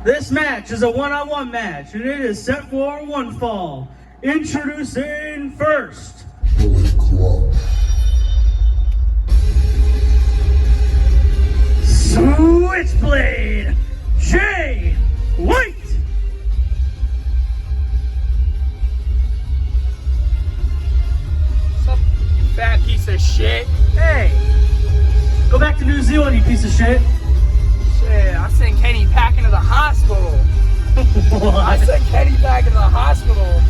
This match is a one-on-one match, and it is set for one fall. Introducing first, Switchblade, Jay White. What's up, you fat piece of shit? Hey, go back to New Zealand, you piece of shit. Shit, I sent Kenny packing to the hospital. I sent Kenny back to the hospital.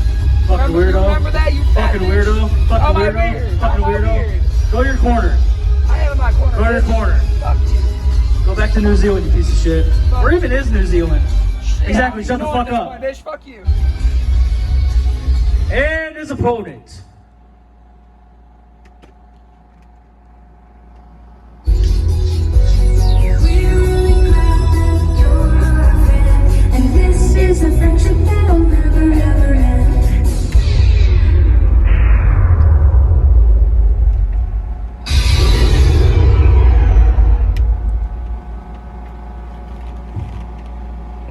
Fucking weirdo. Remember that, you fat fucking bitch? weirdo. Fucking Oh, my weirdo. beard. Fucking Oh, my weirdo. beard. Go to your corner. I am in my corner. Go to your corner. Fuck you. Go back to New Zealand, you piece of shit. Fuck Where even is New Zealand? Shit, Exactly, shut you the know fuck what, up. Bitch, fuck you. And his opponent. Is a friendship that'll never ever end.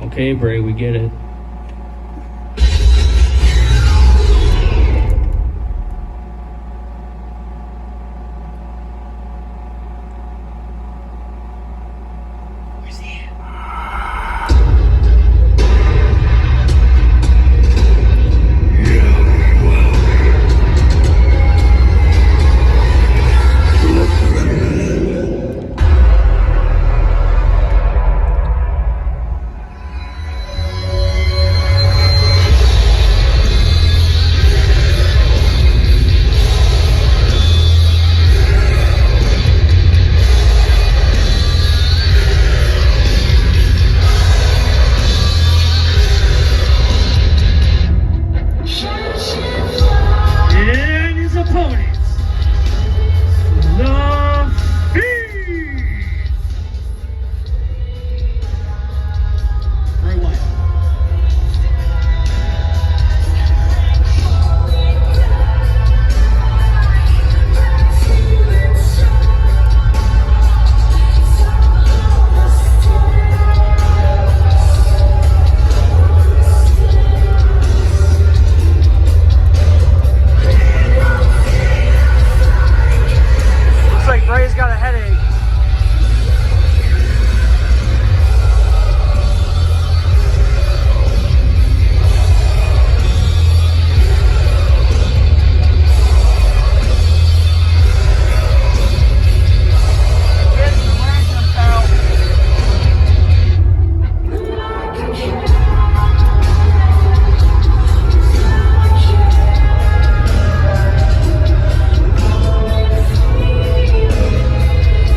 Okay, Bray, we get it. And his opponent, the Fiend. Bray Wyatt. Looks like Bray's got a headache.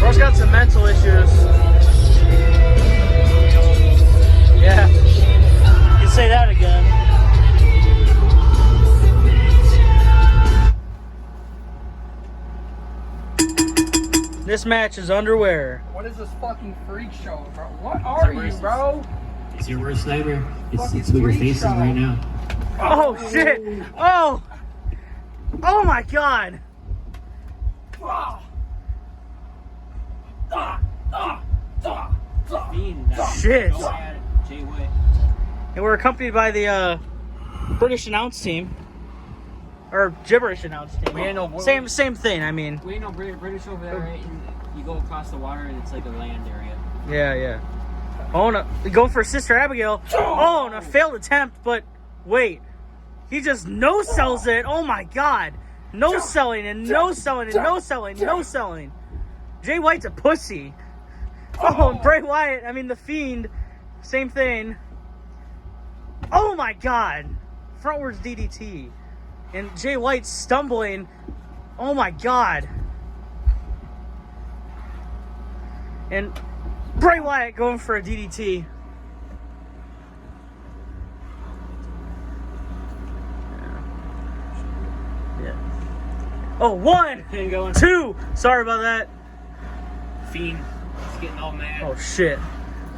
Bro's got some mental issues. Yeah. You can say that again. This match is underwear. What is this fucking freak show, bro? What are you, bro? It's your worst nightmare. Fucking It's what your freak face is show. right now. Oh shit! Oh! Oh my god! Fiend, Shit. go at it. Jay White. And we're accompanied by the British announce team. Or gibberish announce team. We ain't no world. Same thing, I mean. We ain't no British over there, right? And you go across the water and it's like a land area. Yeah. Oh no, going for Sister Abigail. Oh, and a failed attempt, but wait. He just no-sells it. Oh my god. No selling and no selling and no selling, no selling. Jay White's a pussy. Oh, and Bray Wyatt, I mean the Fiend, same thing. Oh my god. Frontwards DDT. And Jay White stumbling. Oh my god. And Bray Wyatt going for a DDT. Yeah. Oh, one, two. Sorry about that. Fiend. He's getting all mad. Oh shit.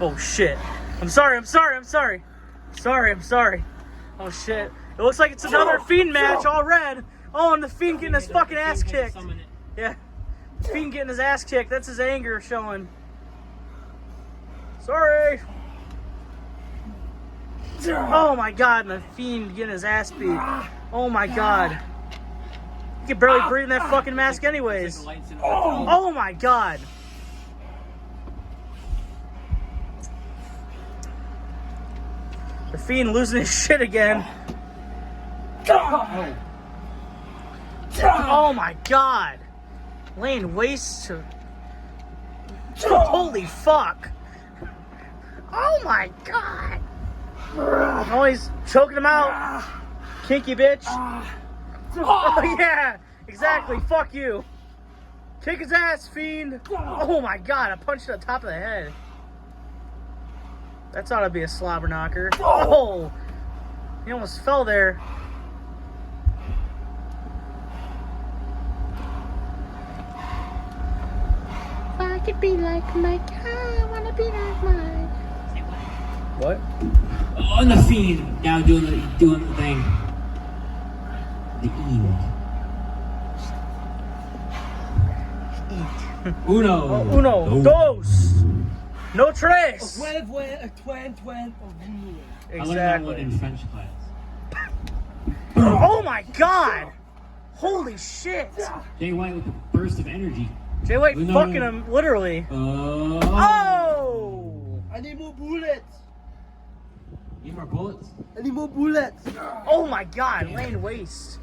Oh shit. I'm sorry. Oh shit. It looks like it's another Fiend match, all red. Oh, and the Fiend getting his fucking ass kicked. Yeah. The Fiend getting his ass kicked. That's his anger showing. Sorry. Oh my god, and the Fiend getting his ass beat. Oh my god. You can barely breathe in that fucking mask anyways. The lights in Oh my god. The Fiend losing his shit again. Oh my god. Laying waste to... Holy fuck. Oh my god. Oh, he's choking him out. Kinky bitch. Oh yeah, exactly. Fuck you. Kick his ass, Fiend. Oh my god, a punch to the top of the head. That's ought to be a slobber knocker. Oh, he almost fell there. If I could be like Mike, I wanna be like Mike. What? Oh, and the Fiend now doing the thing. The Uno. Oh, uno, dos, no tres. Twen. I learned that one Exactly. in French class. Oh my god! Holy shit! Jay White with a burst of energy. Jay White No. fucking him, literally. Oh! I need more bullets. Need more bullets? I need more bullets. Oh my god, laying waste.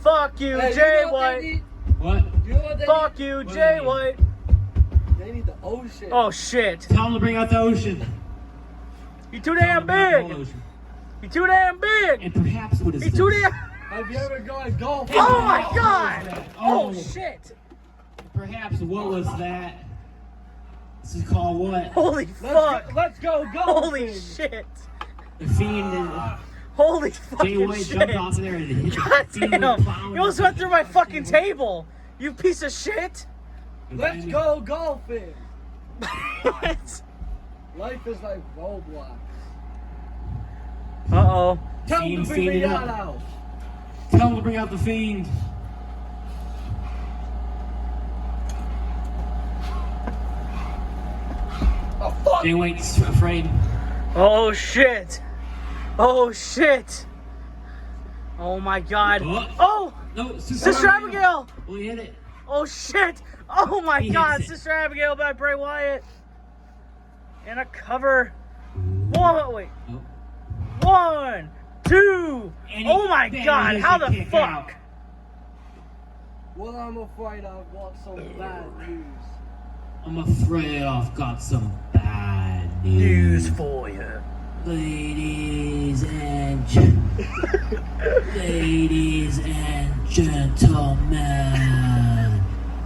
Fuck you, Hey, Jay you know what White. they need? What? You know what they Fuck you, What Jay do they White. need? They need the ocean. Oh shit. Tell him to bring out the ocean. You too Tell damn him to bring out the whole big. ocean. You too damn big. And perhaps what is You this? too damn. Have you ever gone golfing? Oh my god. Oh. Oh shit. Perhaps what was that? This is called what? Holy fuck. Let's go golfing. Holy shit. The Fiend is... Holy Jay fucking White shit. jumped off of there and hit God the Fiend damn. with a bound. You almost went through my fucking table. You piece of shit. Let's go golfing. What? Life is like Roblox. Uh-oh. Tell Fiend them to bring feed me it up. that out. Tell him to bring out the Fiend. Oh fuck! Jay White's afraid. Oh shit. Oh shit. Oh my god. Oh! No, Sister Abigail! We hit it. Oh shit! Oh my He god, hits it. Sister Abigail by Bray Wyatt. And a cover. One, wait. Oh. 1, 2. And he Oh my banged god, his how the kick fuck? out. Well, I'm afraid I've got some bad news. I'm afraid I've got some bad News for you. Ladies and ladies and gentlemen,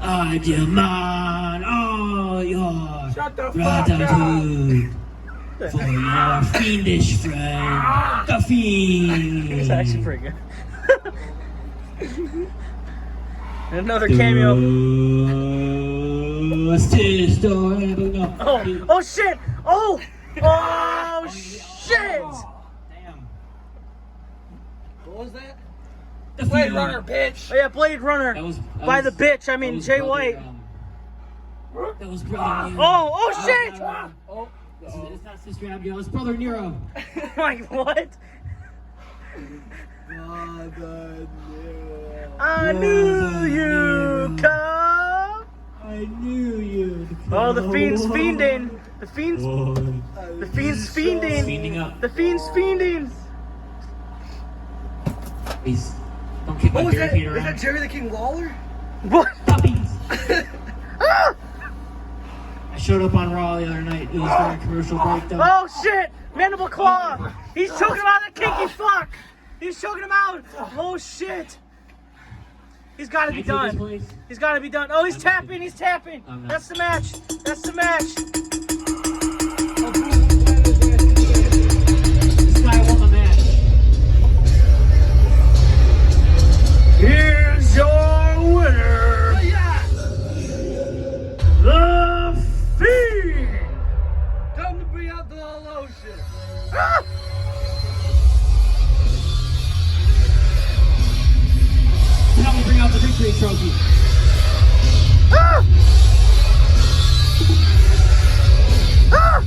I demand all your Shut the fuck gratitude for your fiendish friend, the Fiend. It's actually pretty good. And another cameo. Sister Abigail. Oh, oh shit! Oh! Oh shit! Damn. What was that? The Blade Fiend. Runner, bitch. Oh yeah, Blade Runner. That was By the bitch, I that mean was Jay brother, White. That was brother Nero. Oh shit! Oh, It's not Sister Abigail, it's brother Nero. Like what? Brother Nero. I knew you come. I knew you'd come. Oh, the Fiend's fiending. The Fiend's the Fiend's fiending. Fiending up. The Fiend's fiending. Please, don't kick my What was that? barricade Is that around. Jerry the King Lawler? What? Puppies! Ah! I showed up on Raw the other night. It was during commercial break though. Oh shit! Mandible claw. He's choking him out. That kinky fuck. He's choking him out. Oh shit. He's got to Can I be take this, done. please? He's got to be done. Oh, he's tapping. He's tapping. I'm not. That's the match. That's the match. This guy won the match. Here's your winner, the Fiend. Time to bring out the whole ocean. Ah! Help me bring out the victory trophy. Ah! Ah!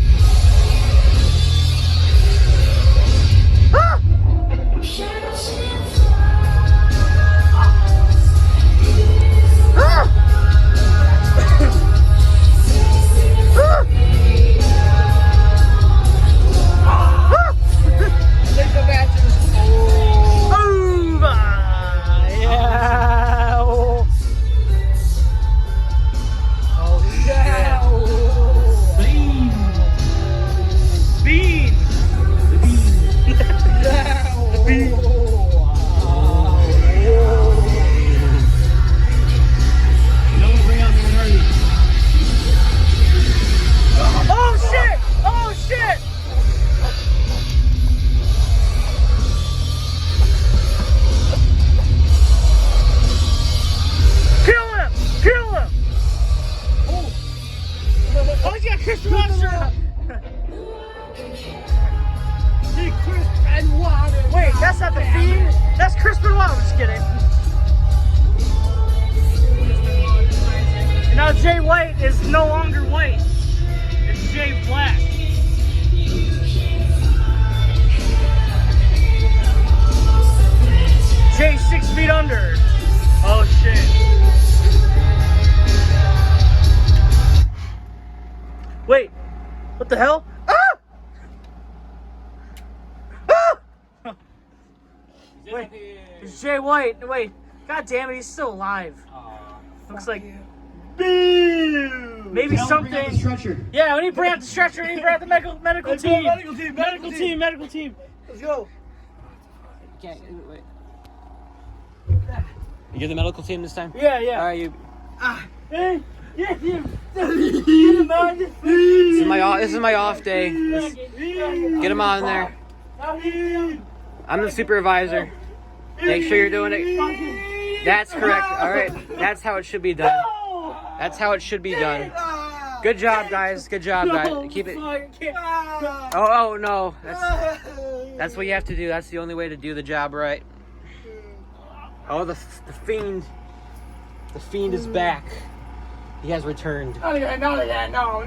Wait, that's not the Fiend. That's Chris Benoit. I'm just kidding. And now Jay White is no longer white. It's Jay Black. Jay 6 feet under. Oh shit. Wait, what the hell? Ah! Ah! Wait, it's Jay White. Wait, god damn it, he's still alive. Looks like maybe something. Yeah, we need to bring out the stretcher. We need to bring out the medical team. Medical team. Let's go. Okay, wait. You're the medical team this time? Yeah. All right, you. Hey, yeah. This is my off day. Get him on there. I'm the supervisor. Make sure you're doing it. That's correct. All right. That's how it should be done. That's how it should be done. Good job, guys. Good job, guys. Keep it. Oh no. That's what you have to do. That's the only way to do the job right. Oh, the Fiend. The Fiend is back. He has returned. Not again. No.